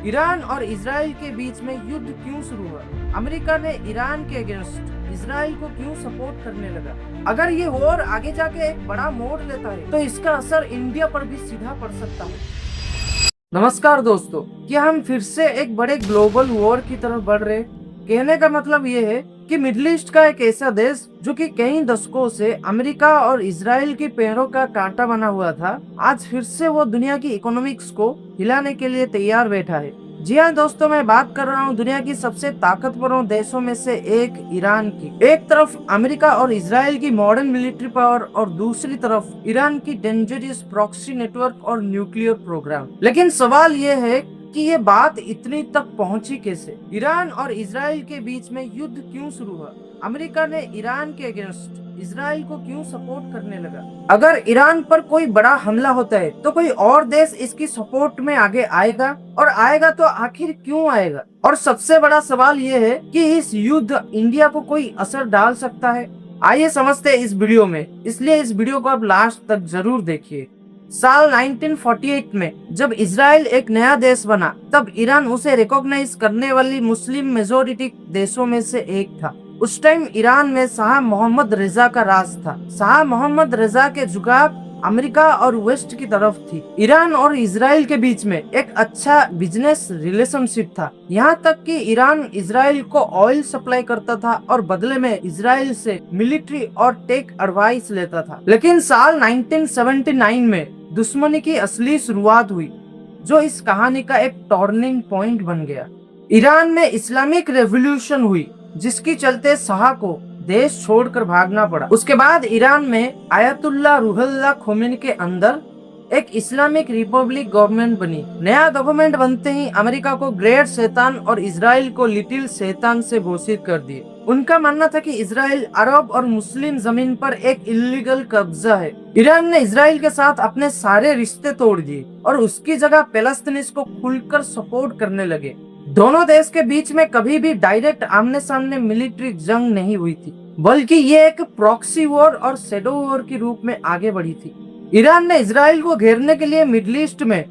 Iran और Israel के बीच में युद्ध क्यों शुरू हुआ? अमेरिका ने ईरान के अगेंस्ट इजराइल को क्यों सपोर्ट करने लगा? अगर ये वॉर आगे जाके एक बड़ा मोड़ लेता है तो इसका असर इंडिया पर भी सीधा पड़ सकता है। नमस्कार दोस्तों, क्या हम फिर से एक बड़े ग्लोबल वॉर की तरफ बढ़ रहे? कहने का मतलब ये है कि मिडिल ईस्ट का एक ऐसा देश जो कि कई दशकों से अमेरिका और इजराइल की पैरों का कांटा बना हुआ था, आज फिर से वो दुनिया की इकोनॉमिक्स को हिलाने के लिए तैयार बैठा है। जी हाँ दोस्तों, मैं बात कर रहा हूँ दुनिया की सबसे ताकतवर देशों में से एक ईरान की। एक तरफ अमेरिका और इजराइल की मॉडर्न मिलिट्री पावर और दूसरी तरफ ईरान की डेंजरस प्रॉक्सी नेटवर्क और न्यूक्लियर प्रोग्राम। लेकिन सवाल ये है कि ये बात इतनी तक पहुंची कैसे? ईरान और इजराइल के बीच में युद्ध क्यों शुरू हुआ? अमेरिका ने ईरान के अगेंस्ट इजराइल को क्यों सपोर्ट करने लगा? अगर ईरान पर कोई बड़ा हमला होता है तो कोई और देश इसकी सपोर्ट में आगे आएगा, और आएगा तो आखिर क्यों आएगा? और सबसे बड़ा सवाल ये है कि इस युद्ध इंडिया को कोई असर डाल सकता है? आइए समझते हैं इस वीडियो में, इसलिए इस वीडियो को आप लास्ट तक जरूर देखिए। साल 1948 में जब इजराइल एक नया देश बना, तब ईरान उसे रिकॉग्नाइज करने वाली मुस्लिम मेजोरिटी देशों में से एक था। उस टाइम ईरान में शाह मोहम्मद रेजा का राज था। शाह मोहम्मद रेजा के झुकाव अमेरिका और वेस्ट की तरफ थी। ईरान और इजराइल के बीच में एक अच्छा बिजनेस रिलेशनशिप था, यहाँ तक कि ईरान इजराइल को ऑयल सप्लाई करता था और बदले में इजराइल से मिलिट्री और टेक एडवाइस लेता था। लेकिन साल 1979 में दुश्मनी की असली शुरुआत हुई, जो इस कहानी का एक टर्निंग पॉइंट बन गया। ईरान में इस्लामिक रेवोल्यूशन हुई, जिसकी चलते शाह को देश छोड़कर भागना पड़ा। उसके बाद ईरान में आयतुल्ला रूहुल्लाह खोमेनी के अंदर एक इस्लामिक रिपब्लिक गवर्नमेंट बनी। नया गवर्नमेंट बनते ही अमेरिका को ग्रेट शैतान और इजराइल को लिटिल शैतान से घोषित कर दिए। उनका मानना था कि इजराइल अरब और मुस्लिम जमीन पर एक इलीगल कब्जा है। ईरान ने इजराइल के साथ अपने सारे रिश्ते तोड़ दिए और उसकी जगह पैलेस्तीनीज को खुलकर सपोर्ट करने लगे। दोनों देश के बीच में कभी भी डायरेक्ट आमने सामने मिलिट्री जंग नहीं हुई थी, बल्कि ये एक प्रॉक्सी वॉर और शैडो वॉर के रूप में आगे बढ़ी थी। ईरान ने इजराइल को घेरने के लिए मिडिल ईस्ट में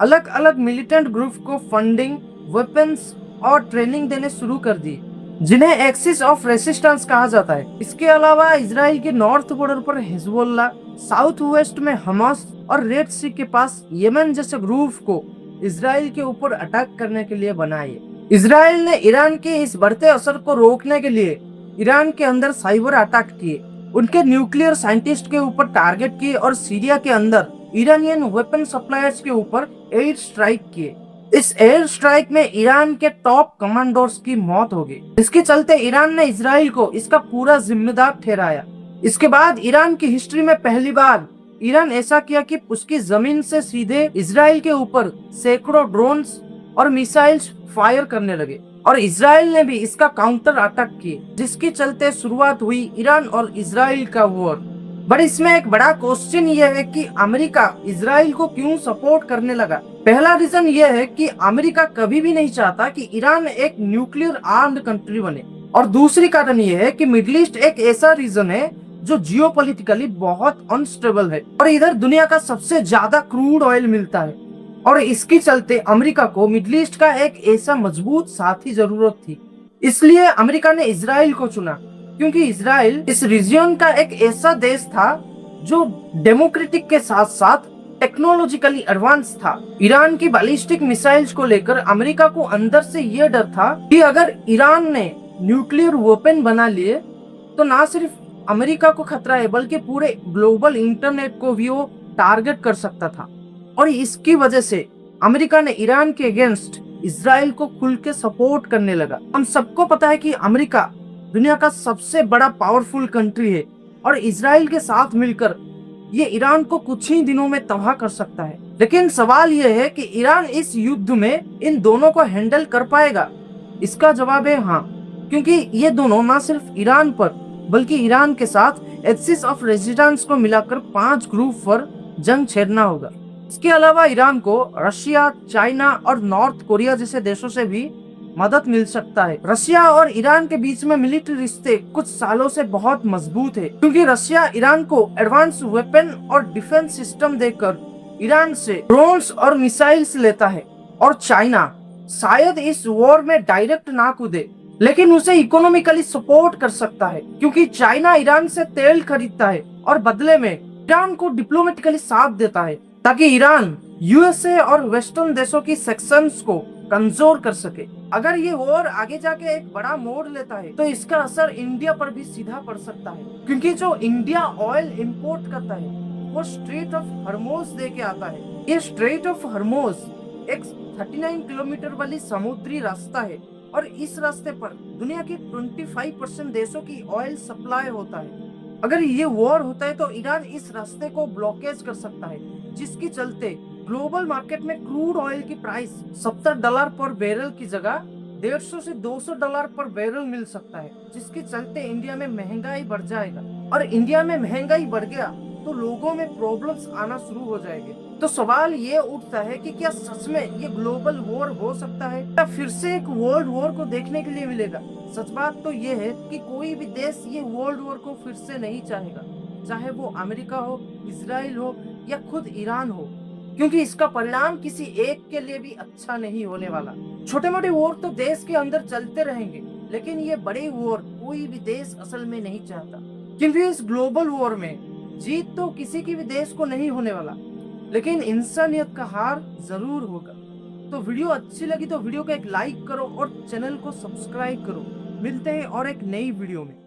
अलग अलग मिलिटेंट ग्रुप को फंडिंग, वेपन्स और ट्रेनिंग देने शुरू कर दी, जिन्हें एक्सिस ऑफ रेसिस्टेंस कहा जाता है। इसके अलावा इजराइल के नॉर्थ बॉर्डर पर हिजबुल्लाह, साउथ वेस्ट में हमास और रेड सी के पास यमन जैसे ग्रुप को इजराइल के ऊपर अटैक करने के लिए बनाए। इजराइल ने ईरान के इस बढ़ते असर को रोकने के लिए ईरान के अंदर साइबर अटैक किए, उनके न्यूक्लियर साइंटिस्ट के ऊपर टारगेट किए और सीरिया के अंदर ईरानियन वेपन सप्लायर्स के ऊपर एयर स्ट्राइक किए। इस एयर स्ट्राइक में ईरान के टॉप कमांडर्स की मौत हो गई। इसके चलते ईरान ने इजराइल को इसका पूरा जिम्मेदार ठहराया। इसके बाद ईरान की हिस्ट्री में पहली बार ईरान ऐसा किया कि उसकी जमीन से सीधे इजराइल के ऊपर सैकड़ों ड्रोन्स और मिसाइल्स फायर करने लगे, और इजराइल ने भी इसका काउंटर अटैक किए, जिसके चलते शुरुआत हुई ईरान और इजराइल का वॉर। बट इसमें एक बड़ा क्वेश्चन ये है कि अमेरिका इजराइल को क्यों सपोर्ट करने लगा? पहला रीजन ये है कि अमेरिका कभी भी नहीं चाहता कि ईरान एक न्यूक्लियर आर्म्ड कंट्री बने, और दूसरी कारण ये है कि मिडिल ईस्ट एक ऐसा रीजन है जो जियोपॉलिटिकली बहुत अनस्टेबल है, और इधर दुनिया का सबसे ज्यादा क्रूड ऑयल मिलता है, और इसके चलते अमेरिका को मिडिल ईस्ट का एक ऐसा मजबूत साथी जरूरत थी। इसलिए अमेरिका ने इजराइल को चुना, क्योंकि इजराइल इस रीजन का एक ऐसा देश था जो डेमोक्रेटिक के साथ साथ टेक्नोलॉजिकली एडवांस था। ईरान की बैलिस्टिक मिसाइल्स को लेकर अमेरिका को अंदर से ये डर था कि अगर ईरान ने न्यूक्लियर वेपन बना लिए तो ना सिर्फ अमेरिका को खतरा है, बल्कि पूरे ग्लोबल इंटरनेट को भी वो टारगेट कर सकता था। और इसकी वजह से अमेरिका ने ईरान के अगेंस्ट इजराइल को खुल के सपोर्ट करने लगा। हम सबको पता है कि अमेरिका दुनिया का सबसे बड़ा पावरफुल कंट्री है, और इजराइल के साथ मिलकर ये ईरान को कुछ ही दिनों में तबाह कर सकता है। लेकिन सवाल ये है कि ईरान इस युद्ध में इन दोनों को हैंडल कर पाएगा? इसका जवाब है हाँ, क्योंकि ये दोनों न सिर्फ ईरान पर बल्कि ईरान के साथ एक्सिस ऑफ रेजिस्टेंस को मिलाकर 5 ग्रुप पर जंग छेड़ना होगा। इसके अलावा ईरान को रशिया, चाइना और नॉर्थ कोरिया जैसे देशों से भी मदद मिल सकता है। रशिया और ईरान के बीच में मिलिट्री रिश्ते कुछ सालों से बहुत मजबूत है, क्योंकि रशिया ईरान को एडवांस वेपन और डिफेंस सिस्टम देकर ईरान से ड्रोन्स और मिसाइल्स लेता है, और चाइना शायद इस वॉर में डायरेक्ट ना कूदे, लेकिन उसे इकोनॉमिकली सपोर्ट कर सकता है, क्योंकि चाइना ईरान से तेल खरीदता है और बदले में ईरान को डिप्लोमेटिकली साथ देता है, ताकि ईरान यूएसए और वेस्टर्न देशों की सेक्शंस को कमजोर कर सके। अगर ये वॉर आगे जाके एक बड़ा मोड़ लेता है तो इसका असर इंडिया पर भी सीधा पड़ सकता है, क्योंकि जो इंडिया ऑयल इंपोर्ट करता है वो स्ट्रेट ऑफ हर्मोज दे के आता है। ये स्ट्रेट ऑफ हर्मोज एक 39 किलोमीटर वाली समुद्री रास्ता है और इस रास्ते पर दुनिया के 25% देशों की ऑयल सप्लाई होता है। अगर ये वॉर होता है तो ईरान इस रास्ते को ब्लॉकेज कर सकता है, जिसके चलते ग्लोबल मार्केट में क्रूड ऑयल की प्राइस $70 पर बैरल की जगह 150 से $200 पर बैरल मिल सकता है, जिसके चलते इंडिया में महंगाई बढ़ जाएगा। और इंडिया में महंगाई बढ़ गया तो लोगों में प्रॉब्लम्स आना शुरू हो जाएंगे। तो सवाल ये उठता है कि क्या सच में ये ग्लोबल वॉर हो सकता है, या फिर से एक वर्ल्ड वॉर को देखने के लिए मिलेगा। सच बात तो ये है कि कोई भी देश ये वर्ल्ड वॉर को फिर से नहीं चाहेगा, चाहे वो अमेरिका हो, इजराइल हो या खुद ईरान हो, क्योंकि इसका परिणाम किसी एक के लिए भी अच्छा नहीं होने वाला। छोटे मोटे वॉर तो देश के अंदर चलते रहेंगे, लेकिन ये बड़े वॉर कोई भी देश असल में नहीं चाहता, क्योंकि इस ग्लोबल वॉर में जीत तो किसी की भी देश को नहीं होने वाला, लेकिन इंसानियत का हार जरूर होगा। तो वीडियो अच्छी लगी तो वीडियो को एक लाइक करो और चैनल को सब्सक्राइब करो। मिलते हैं और एक नई वीडियो में।